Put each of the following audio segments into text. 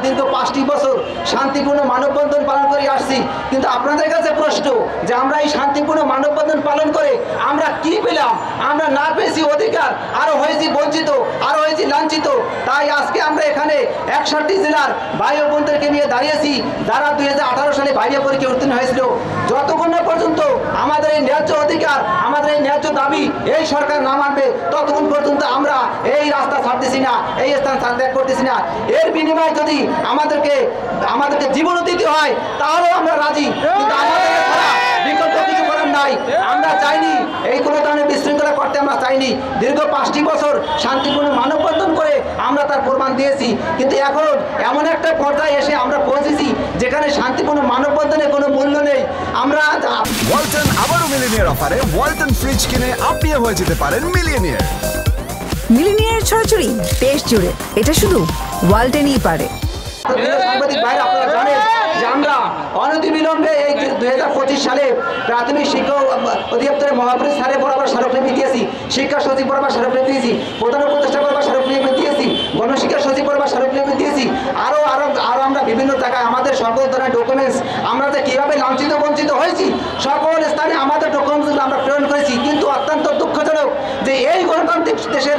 দীর্ঘ 5টি বছর শান্তিপূর্ণ মানববন্ধন পালন করে আসছি, কিন্তু আপনাদের কাছে প্রশ্ন যে আমরা এই শান্তিপূর্ণ মানববন্ধন পালন করে আমরা কি পেলাম? আমরা না পেয়েছি অধিকার, আরও হয়েছি বঞ্চিত, আরও হয়েছি লাঞ্ছিত। তাই আজকে আমরা এখানে 61 জেলার ভাই ও বোনদেরকে নিয়ে দাঁড়িয়েছি যারা 2018 সালে বাইরে পরীক্ষা উত্তীর্ণ হয়েছিল। যতক্ষণ না পর্যন্ত আমাদের এই ন্যায্য অধিকার, আমাদের এই ন্যায্য দাবি এই সরকার না মানবে, ততক্ষণ পর্যন্ত আমরা এই রাস্তা ছাড়তেছি না, এই স্থান ত্যাগ করতেছি না। এর বিনিময়ে যদি আমাদেরকে জীবনও দিতে হয় তাহলেও আমরা রাজি, কিন্তু আমাদের ছাড়া বিকল্প কিছু করার নাই। আমরা চাইনি এই কোনো ধরনের বিশৃঙ্খলা করতে, আমরা চাইনি। দীর্ঘ 5টি বছর শান্তিপূর্ণ মানববন্ধন করে আমরা তার প্রমাণ দিয়েছি, কিন্তু এখন এমন একটা পর্যায়ে এসে আমরা পৌঁছেছি যেখানে শান্তিপূর্ণ মানববন্ধনের কোনো মূল্য নেই। আমরা ওয়ালটন আবারও মিলিনিয়ার অফারে ওয়ালটন ফ্রিজ কিনে আপনিও হয়ে যেতে পারেন মিলিয়নিয়ার। মিলিনিয়ার ছড়াছড়ি দেশ জুড়ে, এটা শুধু ওয়ালটেনই পারে। সাংবাদিক ভাইরা, আপনারা জানেন যে আমরা অনতিবিলম্বে এই 2025 সালে প্রাথমিক শিক্ষা অধিদপ্তরের মহাপরিচালক স্যারের বরাবর স্মারকলিপি দিয়েছি, শিক্ষা সচিব বরাবর স্মারকলিপি দিয়েছি, প্রধান উপদেষ্টা বরাবর স্মারকলিপি দিয়েছি, গণশিক্ষা সচিব বরাবর স্মারকলিপি দিয়েছি। আরও আমরা বিভিন্ন জায়গায় আমাদের সকল ধরনের ডকুমেন্টস, আমরা যে কীভাবে লাঞ্ছিত বঞ্চিত হয়েছি সকল স্থানে আমাদের ডকুমেন্টসগুলো আমরা প্রেরণ করেছি। কিন্তু অত্যন্ত দুঃখজনক যে এই গণতান্ত্রিক দেশে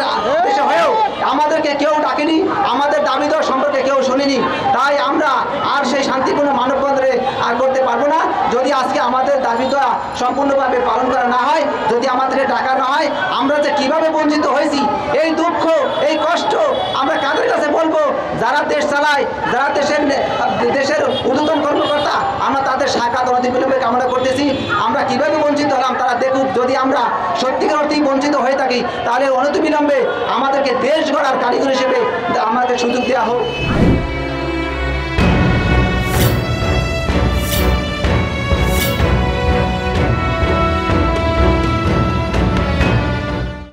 হয়েও আমাদেরকে কেউ ডাকেনি, আমাদের দাবি দেওয়া সম্পর্কে কেউ শোনেনি। তাই আমরা আর সেই শান্তিপূর্ণ মানববন্ধনে আর করতে পারবো না যদি আজকে আমাদের দাবি দেওয়া সম্পূর্ণভাবে পালন করা না হয়, যদি আমাদেরকে ডাকা না হয়। আমরা যে কীভাবে বঞ্চিত হয়েছি, এই দুঃখ, এই কষ্ট আমরা কাদের কাছে বলবো? যারা দেশ চালায়, যারা দেশের ঊর্ধ্বতন কর্মকর্তা, আমরা তাদের সাক্ষাৎ অনতিবিলম্বে কামনা করতেছি। আমরা কীভাবে বঞ্চিত হলাম তারা দেখুক। যদি আমরা সত্যিকার অর্থেই বঞ্চিত হয়ে থাকি তাহলে অনতিবিলম্বে আমাদেরকে দেশ গড়ার কারিগর হিসেবে আমাদের সুযোগ দেওয়া হোক।